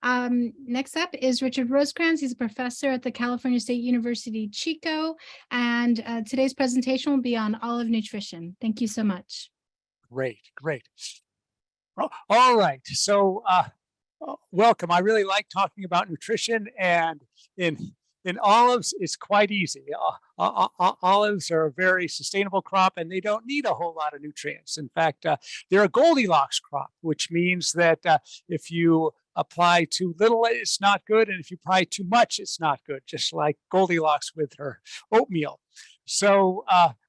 Next up is Richard Rosecrance. He's a professor at the California State University, Chico, and today's presentation will be on olive nutrition. Thank you so much. Great. All right. So welcome. I really like talking about nutrition, and in olives, it's quite easy. Olives are a very sustainable crop, and they don't need a whole lot of nutrients. In fact, they're a Goldilocks crop, which means that if you apply too little, it's not good, and if you apply too much, it's not good, just like Goldilocks with her oatmeal. So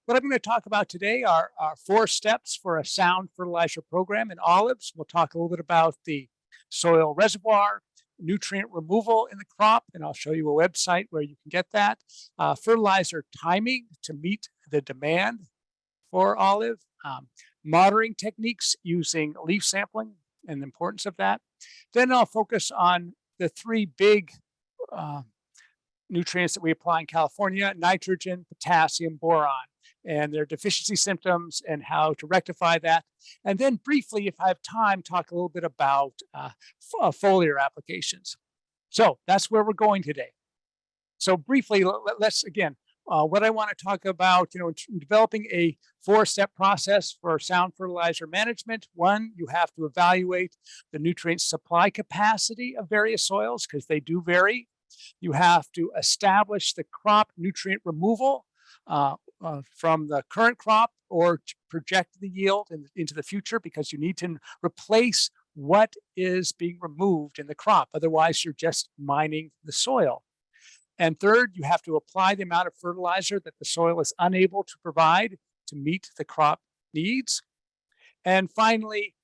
what I'm going to talk about today are 4 steps for a sound fertilizer program in olives. We'll talk a little bit about the soil reservoir, nutrient removal in the crop, and I'll show you a website where you can get that. Fertilizer timing to meet the demand for olive, monitoring techniques using leaf sampling and the importance of that. Then I'll focus on the 3 big nutrients that we apply in California: nitrogen, potassium, boron, and their deficiency symptoms and how to rectify that. And then briefly, if I have time, talk a little bit about foliar applications. So that's where we're going today. So briefly, let's again, what I want to talk about, in developing a 4-step process for sound fertilizer management. 1, you have to evaluate the nutrient supply capacity of various soils because they do vary. You have to establish the crop nutrient removal from the current crop, or to project the yield into the future, because you need to replace what is being removed in the crop. Otherwise, you're just mining the soil. And 3rd, you have to apply the amount of fertilizer that the soil is unable to provide to meet the crop needs. And finally,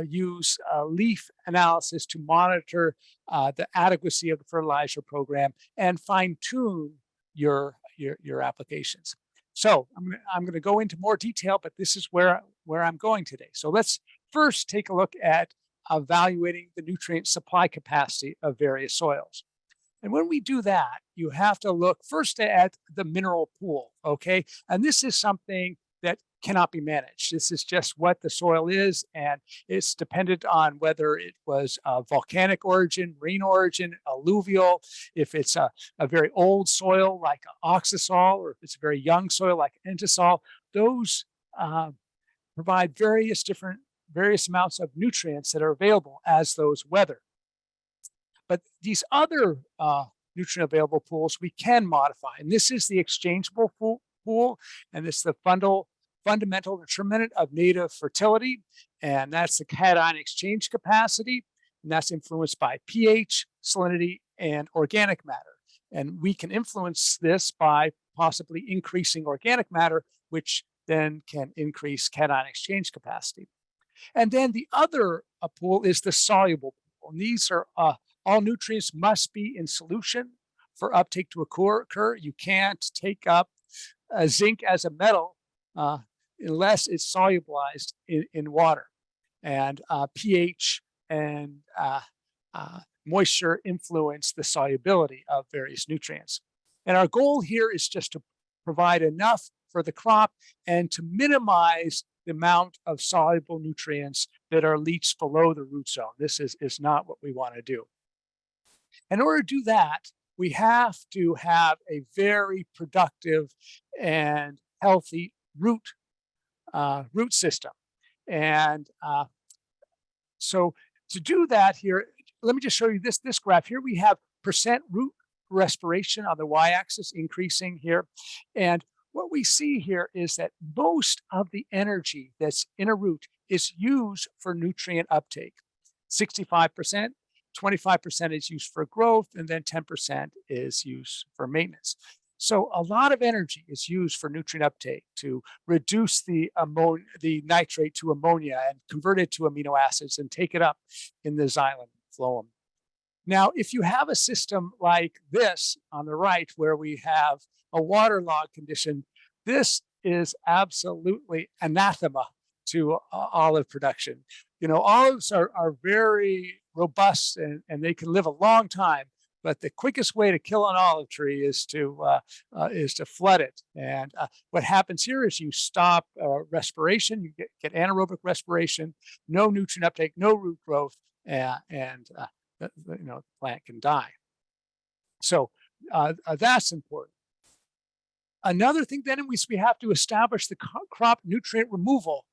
use leaf analysis to monitor the adequacy of the fertilizer program and fine-tune your applications. So I'm going to go into more detail, but this is where I'm going today. So let's first take a look at evaluating the nutrient supply capacity of various soils. And when we do that, you have to look first at the mineral pool, okay? And this is something that cannot be managed. This is just what the soil is, and it's dependent on whether it was a volcanic origin, marine origin, alluvial, if it's a very old soil like oxisol, or if it's a very young soil like entisol. Those provide various amounts of nutrients that are available as those weather. But these other nutrient available pools we can modify, and this is the exchangeable pool, and it's the fundamental determinant of native fertility, and that's the cation exchange capacity, and that's influenced by pH, salinity, and organic matter. And we can influence this by possibly increasing organic matter, which then can increase cation exchange capacity. And then the other pool is the soluble pool, and these are all nutrients must be in solution for uptake to occur. You can't take up zinc as a metal unless it's solubilized in water. And pH and moisture influence the solubility of various nutrients. And our goal here is just to provide enough for the crop and to minimize the amount of soluble nutrients that are leached below the root zone. This is not what we want to do. In order to do that, we have to have a very productive and healthy root system. And so to do that here, let me just show you this graph here. We have percent root respiration on the y-axis increasing here. And what we see here is that most of the energy that's in a root is used for nutrient uptake. 65%, 25% is used for growth, and then 10% is used for maintenance. So a lot of energy is used for nutrient uptake to reduce the nitrate to ammonia and convert it to amino acids and take it up in the xylem phloem. Now, if you have a system like this on the right, where we have a waterlogged condition, this is absolutely anathema to olive production. Olives are very robust and they can live a long time, but the quickest way to kill an olive tree is to flood it. And what happens here is you stop respiration, you get anaerobic respiration, no nutrient uptake, no root growth, and the plant can die. So that's important. Another thing then is we have to establish the crop nutrient removal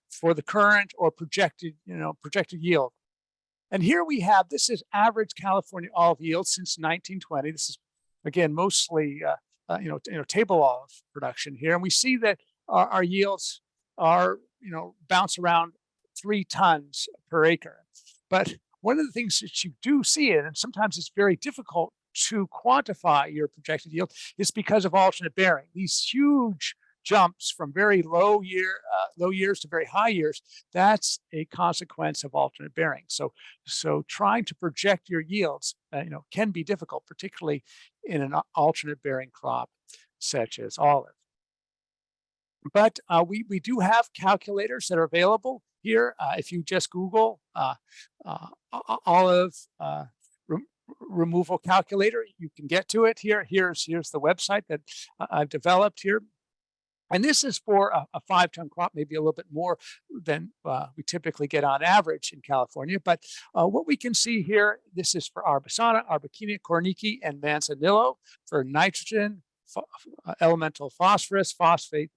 for the current or projected yield. And here we have, this is average California olive yield since 1920. This is, again, mostly table olive production here. And we see that our yields are, bounce around 3 tons per acre. But one of the things that you do see it, and sometimes it's very difficult to quantify your projected yield, is because of alternate bearing. These huge jumps from very low years to very high years, that's a consequence of alternate bearing. So trying to project your yields, can be difficult, particularly in an alternate bearing crop such as olive. But we do have calculators that are available here. If you just Google olive removal calculator, you can get to it here. Here's the website that I've developed here. And this is for a 5-ton crop, maybe a little bit more than we typically get on average in California. But what we can see here, this is for Arbusana, Arbequina, Cornici, and Manzanillo for nitrogen, elemental phosphorus, phosphate,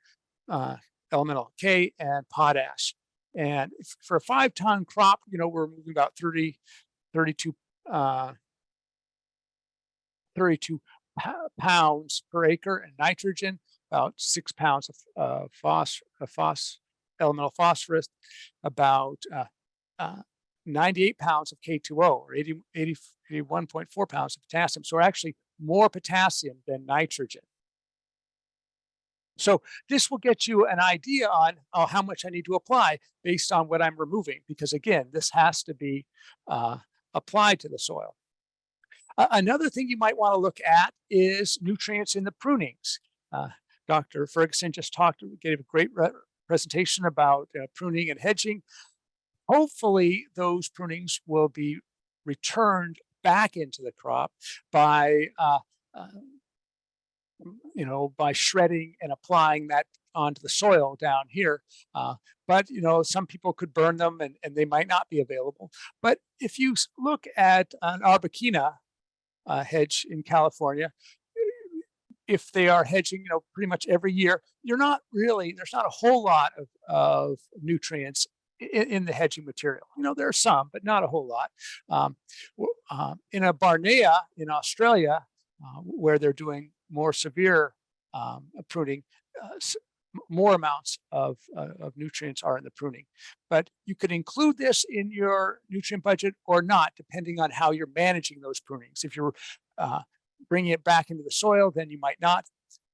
elemental K, and potash. And for a 5-ton crop, we're moving about 32 pounds per acre in nitrogen, about 6 pounds of elemental phosphorus, about 98 pounds of K2O, or 81.4 pounds of potassium. So we're actually more potassium than nitrogen. So this will get you an idea on how much I need to apply based on what I'm removing, because again, this has to be applied to the soil. Another thing you might want to look at is nutrients in the prunings. Dr. Ferguson just gave a great presentation about pruning and hedging. Hopefully those prunings will be returned back into the crop by by shredding and applying that onto the soil down here. But some people could burn them and they might not be available. But if you look at an Arbequina hedge in California, if they are hedging, pretty much every year, there's not a whole lot of nutrients in the hedging material. There are some, but not a whole lot. In a Barnea in Australia, where they're doing more severe pruning, more amounts of nutrients are in the pruning. But you could include this in your nutrient budget or not, depending on how you're managing those prunings. If you're bringing it back into the soil, then you might not.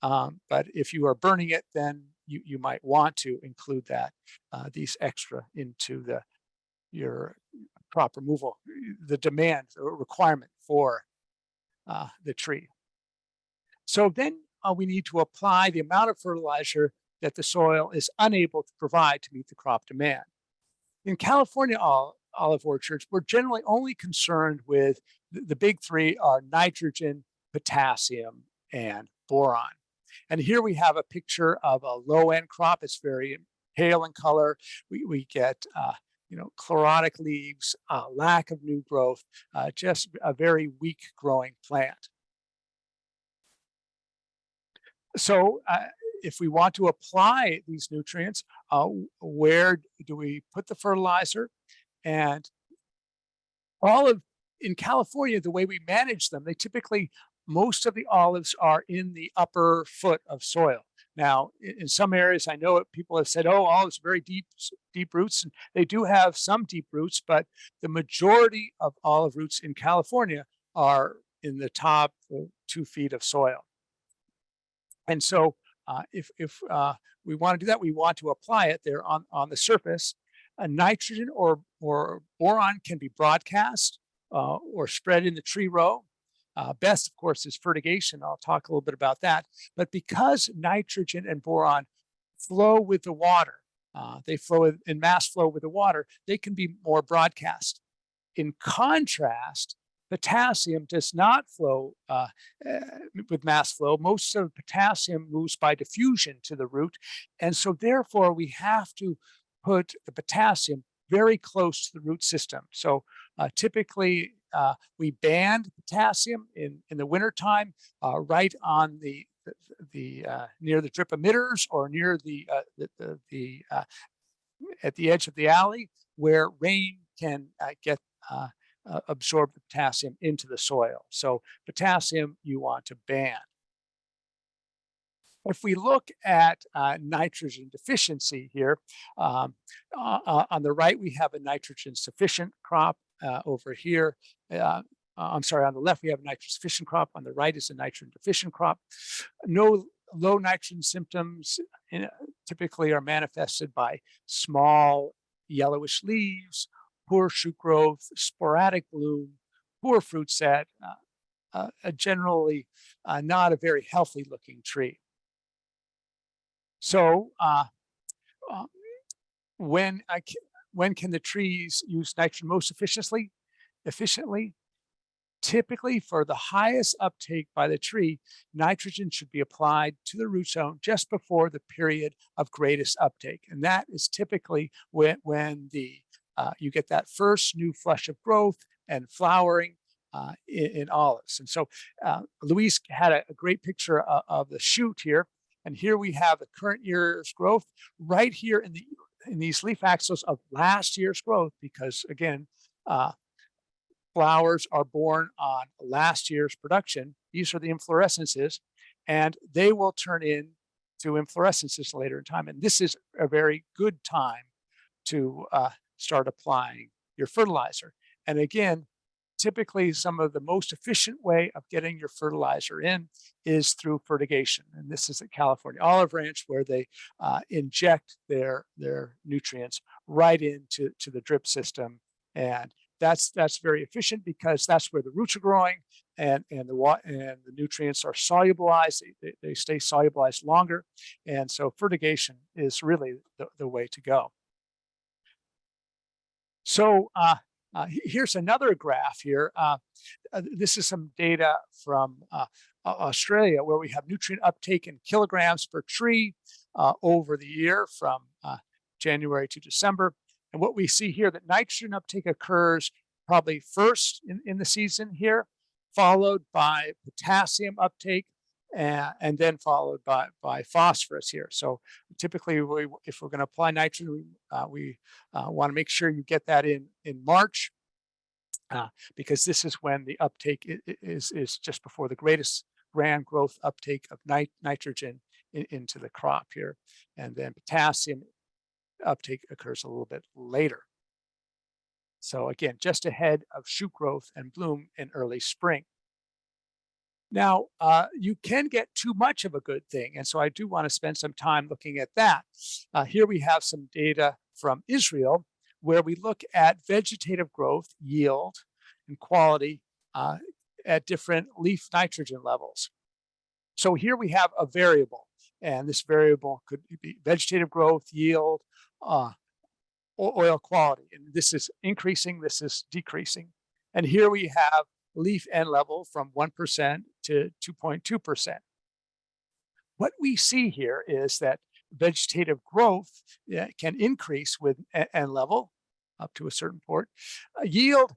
But if you are burning it, then you might want to include these extra into your crop removal, the demand or requirement for the tree. So then we need to apply the amount of fertilizer that the soil is unable to provide to meet the crop demand. In California olive orchards, we're generally only concerned with the big 3 are nitrogen, potassium, and boron. And here we have a picture of a low-end crop. It's very pale in color. We get chlorotic leaves, lack of new growth, just a very weak growing plant. So if we want to apply these nutrients, where do we put the fertilizer? And in California, the way we manage them, most of the olives are in the upper foot of soil. Now, in some areas, I know people have said, olives are very deep roots, and they do have some deep roots, but the majority of olive roots in California are in the top 2 feet of soil. And so if we want to do that, we want to apply it there on the surface. Nitrogen or boron can be broadcast or spread in the tree row. Best, of course, is fertigation. I'll talk a little bit about that. But because nitrogen and boron flow with the water, they flow in mass flow with the water, they can be more broadcast. In contrast, potassium does not flow with mass flow. Most of potassium moves by diffusion to the root. And so therefore, we have to put the potassium very close to the root system. So Typically, we banned potassium in the wintertime right on the near the drip emitters or near the at the edge of the alley where rain can absorb the potassium into the soil. So potassium you want to ban. If we look at nitrogen deficiency here, on the right we have a nitrogen sufficient crop. Over here, I'm sorry, on the left we have a nitrogen sufficient crop. On the right is a nitrogen deficient crop. No low nitrogen symptoms typically are manifested by small yellowish leaves, poor shoot growth, sporadic bloom, poor fruit set, generally not a very healthy looking tree. So when can the trees use nitrogen most efficiently? Typically, for the highest uptake by the tree, nitrogen should be applied to the root zone just before the period of greatest uptake. And that is typically when you get that first new flush of growth and flowering in olives. And so Louise had a great picture of the shoot here. And here we have the current year's growth right here in these leaf axils of last year's growth, because again, flowers are born on last year's production. These are the inflorescences, and they will turn into inflorescences later in time. And this is a very good time to start applying your fertilizer. And again, typically some of the most efficient way of getting your fertilizer in is through fertigation. And this is at California Olive Ranch, where they inject their nutrients right into the drip system. And that's very efficient because that's where the roots are growing, and the nutrients are solubilized. They stay solubilized longer, and so fertigation is really the way to go. So here's another graph here. This is some data from Australia, where we have nutrient uptake in kilograms per tree over the year from January to December. And what we see here, that nitrogen uptake occurs probably first in the season here, followed by potassium uptake, and then followed by phosphorus here. So typically, if we're going to apply nitrogen, we want to make sure you get that in March, because this is when the uptake is just before the greatest grand growth uptake of nitrogen into the crop here. And then potassium uptake occurs a little bit later. So again, just ahead of shoot growth and bloom in early spring. Now, you can get too much of a good thing, and so I do want to spend some time looking at that. Here we have some data from Israel, where we look at vegetative growth, yield, and quality at different leaf nitrogen levels. So here we have a variable, and this variable could be vegetative growth, yield, oil quality. And this is increasing, this is decreasing. And here we have leaf end level from 1% to 2.2%. What we see here is that vegetative growth can increase with end level up to a certain point. Yield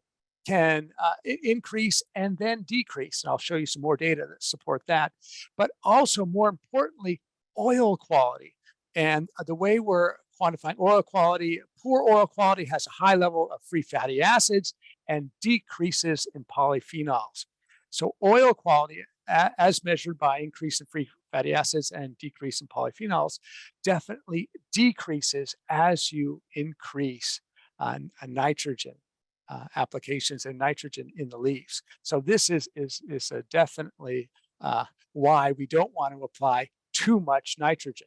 can increase and then decrease. And I'll show you some more data that support that. But also, more importantly, oil quality. And the way we're quantifying oil quality, poor oil quality has a high level of free fatty acids and decreases in polyphenols. So oil quality, as measured by increase in free fatty acids and decrease in polyphenols, definitely decreases as you increase nitrogen applications and nitrogen in the leaves. So this is definitely why we don't want to apply too much nitrogen.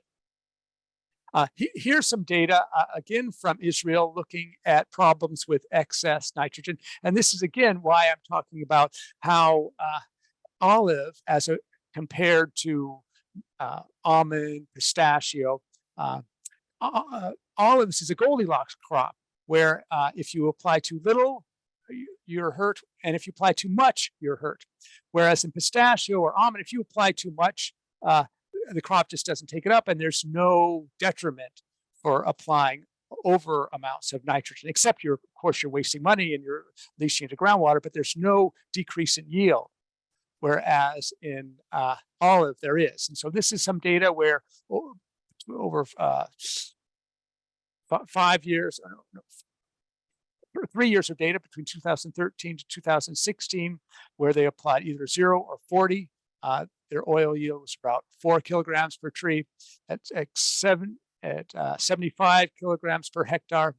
Here's some data, again, from Israel, looking at problems with excess nitrogen. And this is, again, why I'm talking about how olive, compared to almond, pistachio, olives is a Goldilocks crop, where if you apply too little, you're hurt, and if you apply too much, you're hurt. Whereas in pistachio or almond, if you apply too much, the crop just doesn't take it up, and there's no detriment for applying over amounts of nitrogen, except of course, you're wasting money and you're leaching into groundwater, but there's no decrease in yield. Whereas in olive, there is. And so this is some data where over 5 years, no, 3 years of data between 2013 to 2016, where they applied either 0 or 40. Their oil yield was about 4 kilograms per tree. At 75 kilograms per hectare,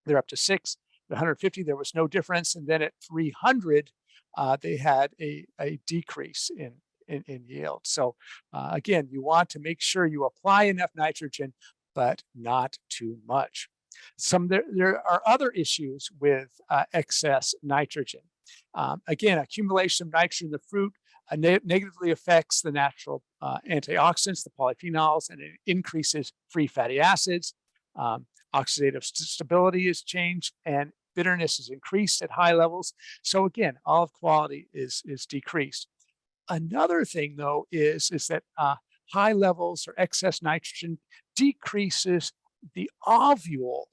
they're up to 6. At 150, there was no difference. And then at 300, they had a decrease in yield. So again, you want to make sure you apply enough nitrogen, but not too much. There are other issues with excess nitrogen. Again, accumulation of nitrogen in the fruit negatively affects the natural antioxidants, the polyphenols, and it increases free fatty acids. Oxidative stability is changed, and bitterness is increased at high levels. So again, olive quality is decreased. Another thing, though, is that high levels or excess nitrogen decreases the ovule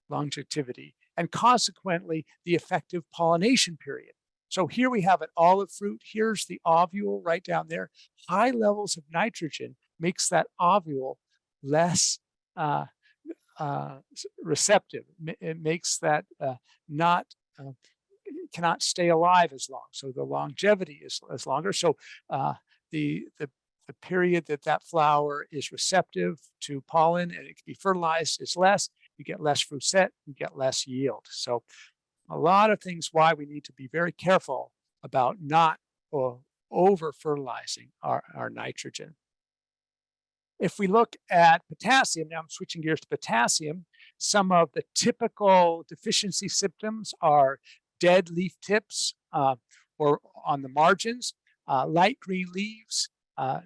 longevity and consequently the effective pollination period. So here we have an olive fruit. Here's the ovule right down there. High levels of nitrogen makes that ovule less receptive. It makes that cannot stay alive as long. So the longevity is longer. So the period that flower is receptive to pollen and it can be fertilized is less. You get less fruit set, you get less yield. So a lot of things why we need to be very careful about not over fertilizing our nitrogen. If we look at potassium, now I'm switching gears to potassium, some of the typical deficiency symptoms are dead leaf tips or on the margins, light green leaves,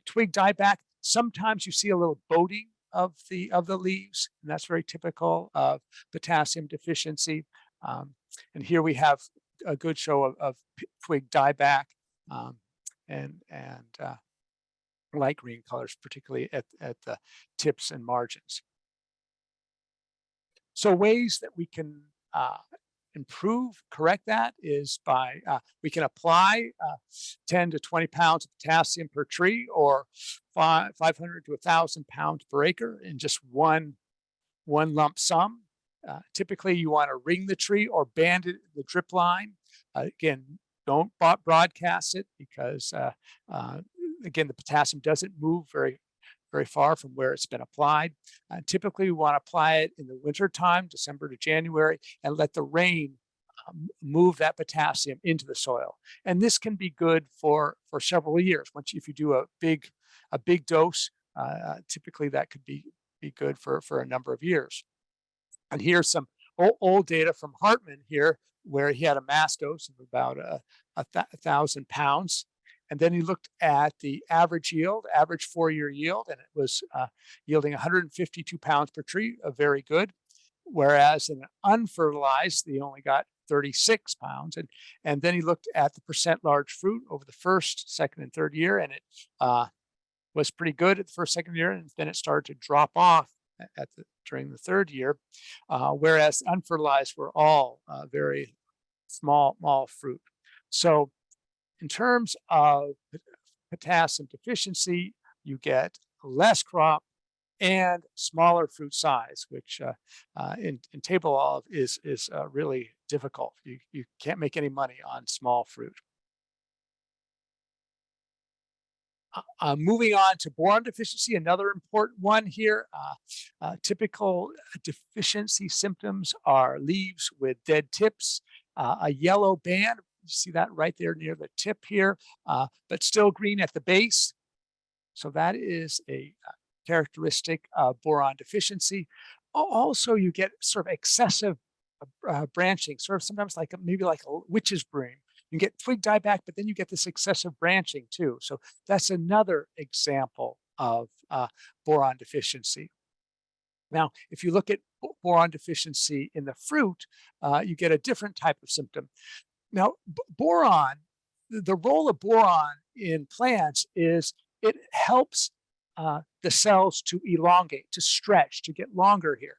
twig dieback. Sometimes you see a little boating of the leaves, and that's very typical of potassium deficiency. And here we have a good show of twig dieback and light green colors, particularly at the tips and margins. So ways that we can correct that is by, we can apply 10 to 20 pounds of potassium per tree or 500 to 1,000 pounds per acre in just one lump sum. Typically, you want to ring the tree or band it the drip line. Again, don't broadcast it because, again, the potassium doesn't move very far from where it's been applied. Typically, we want to apply it in the winter time, December to January, and let the rain move that potassium into the soil. And this can be good for several years. If you do a big dose, typically that could be good for a number of years. And here's some old data from Hartman here, where he had a mass dose of about 1,000 pounds. And then he looked at the average 4-year yield, and it was yielding 152 pounds per tree, very good. Whereas in unfertilized, they only got 36 pounds. And then he looked at the percent large fruit over the first, second, and third year, and it was pretty good at the first, second year, and then it started to drop off during the third year, whereas unfertilized were all very small fruit. So in terms of potassium deficiency, you get less crop and smaller fruit size, which in table olive is really difficult. You can't make any money on small fruit. Moving on to boron deficiency, another important one here. Typical deficiency symptoms are leaves with dead tips, a yellow band. You see that right there near the tip here, but still green at the base. So that is a characteristic of boron deficiency. Also, you get sort of excessive branching, sort of sometimes maybe like a witch's broom. You get twig dieback, but then you get this excessive branching too. So that's another example of boron deficiency. Now, if you look at boron deficiency in the fruit, you get a different type of symptom. Now, boron, the role of boron in plants is it helps the cells to elongate, to stretch, to get longer here.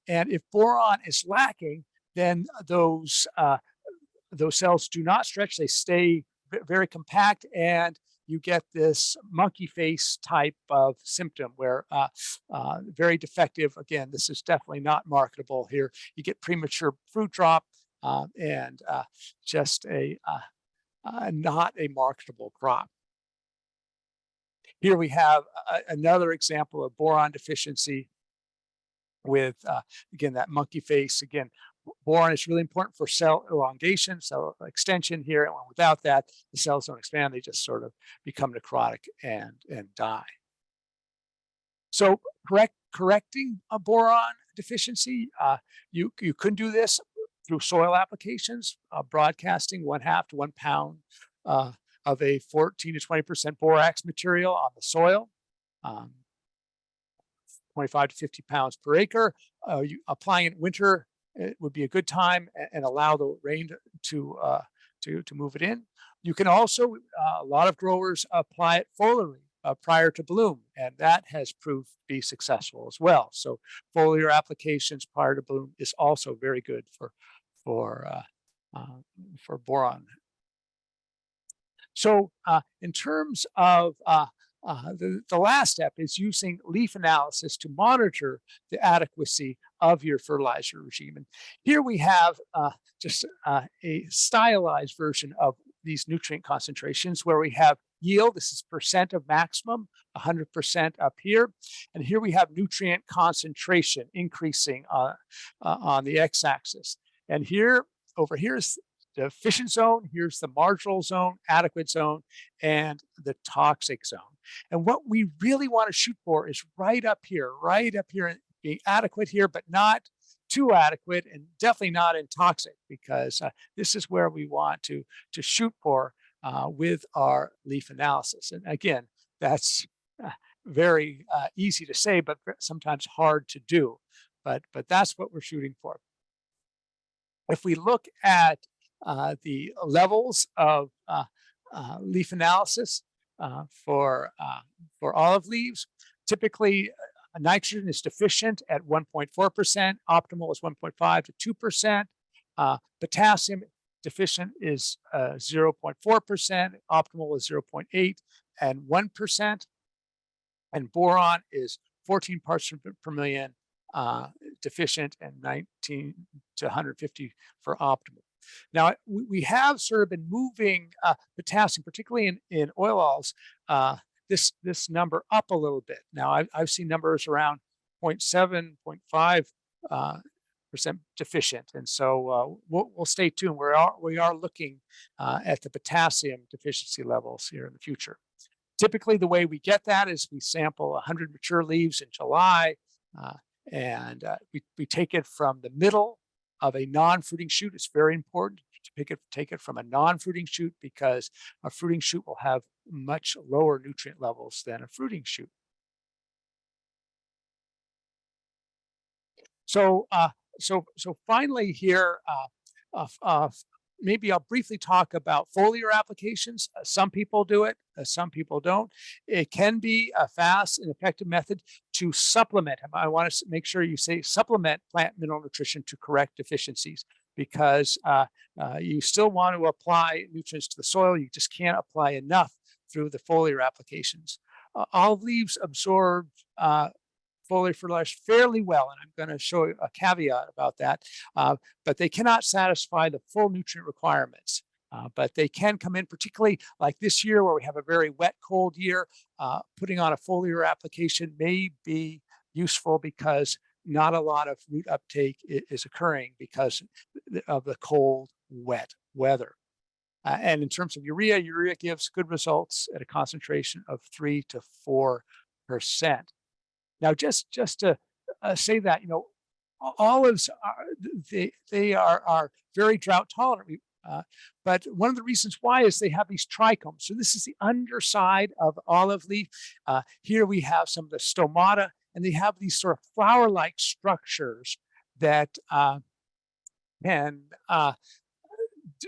And if boron is lacking, then those cells do not stretch, they stay very compact, and you get this monkey face type of symptom where very defective. Again, this is definitely not marketable here. You get premature fruit drop and just not a marketable crop. Here we have another example of boron deficiency with, again, that monkey face. Again, boron is really important for cell elongation, cell extension here. And without that, the cells don't expand. They just sort of become necrotic and die. So correcting a boron deficiency, you could do this through soil applications, broadcasting 1/2 to 1 pound of a 14 to 20% borax material on the soil. 25 to 50 pounds per acre. Applying it in winter, it would be a good time, and allow the rain to move it in. You can also, a lot of growers apply it foliarly prior to bloom, and that has proved to be successful as well. So foliar applications prior to bloom is also very good for boron. So in terms of the last step is using leaf analysis to monitor the adequacy of your fertilizer regime. And here we have just a stylized version of these nutrient concentrations where we have yield. This is percent of maximum, 100% up here. And here we have nutrient concentration increasing on the x-axis. And here, over here is the efficient zone, here's the marginal zone, adequate zone, and the toxic zone. And what we really want to shoot for is right up here, being adequate here, but not too adequate, and definitely not in toxic, because this is where we want to shoot for with our leaf analysis. And again, that's very easy to say, but sometimes hard to do. But that's what we're shooting for. If we look at the levels of leaf analysis for olive leaves, typically nitrogen is deficient at 1.4%, optimal is 1.5 to 2%. Potassium deficient is 0.4%, optimal is 0.8 and 1%. And boron is 14 parts per million deficient, and 19 to 150 for optimal. Now, we have sort of been moving potassium, particularly in oil olives, this number up a little bit. Now, I've seen numbers around 0.7, 0.5% deficient, and so we'll stay tuned. We are looking at the potassium deficiency levels here in the future. Typically, the way we get that is we sample 100 mature leaves in July, and we take it from the middle of a non-fruiting shoot. It's very important to take it from a non-fruiting shoot, because a fruiting shoot will have much lower nutrient levels than a fruiting shoot. So finally here, maybe I'll briefly talk about foliar applications. Some people do it, some people don't. It can be a fast and effective method to supplement. I want to make sure you say supplement plant mineral nutrition to correct deficiencies, because you still want to apply nutrients to the soil. You just can't apply enough through the foliar applications. Olive leaves absorb foliar fertilizer fairly well, and I'm going to show you a caveat about that, but they cannot satisfy the full nutrient requirements. But they can come in, particularly like this year where we have a very wet, cold year. Putting on a foliar application may be useful because not a lot of root uptake is occurring because of the cold, wet weather. And in terms of urea gives good results at a concentration of 3 to 4%. Now, just to say that, olives are very drought tolerant. But one of the reasons why is they have these trichomes. So this is the underside of olive leaf. Here we have some of the stomata, and they have these sort of flower-like structures that can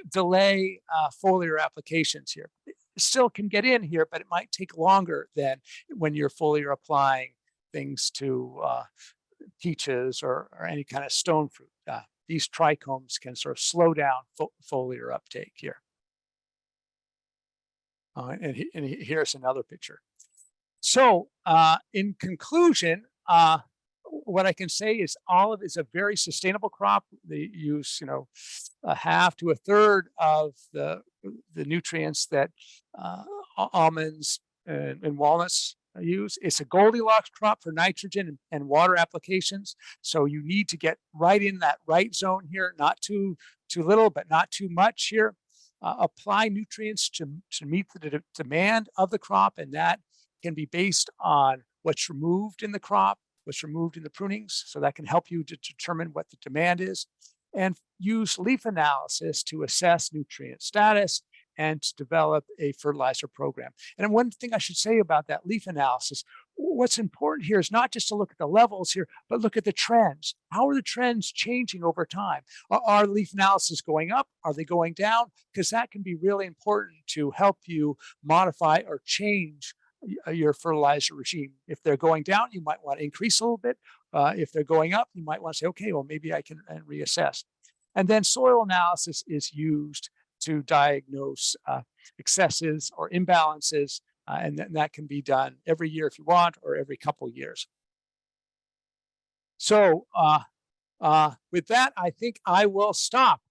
delay foliar applications here. still can get in here, but it might take longer than when you're foliar applying things to peaches or any kind of stone fruit. These trichomes can sort of slow down foliar uptake here. And here's another picture. So in conclusion, what I can say is olive is a very sustainable crop. They use, a half to a third of the nutrients that almonds and walnuts use. It's a Goldilocks crop for nitrogen and water applications. So you need to get right in that right zone here, not too little, but not too much here. Apply nutrients to meet the demand of the crop, and that can be based on what's removed in the crop, what's removed in the prunings. So that can help you to determine what the demand is, and use leaf analysis to assess nutrient status and to develop a fertilizer program. And one thing I should say about that leaf analysis, what's important here is not just to look at the levels here, but look at the trends. How are the trends changing over time? Are leaf analysis going up? Are they going down? Because that can be really important to help you modify or change your fertilizer regime. If they're going down, you might want to increase a little bit. If they're going up, you might want to say, okay, well, maybe I can reassess. And then soil analysis is used to diagnose excesses or imbalances, and that can be done every year if you want, or every couple of years. So with that, I think I will stop.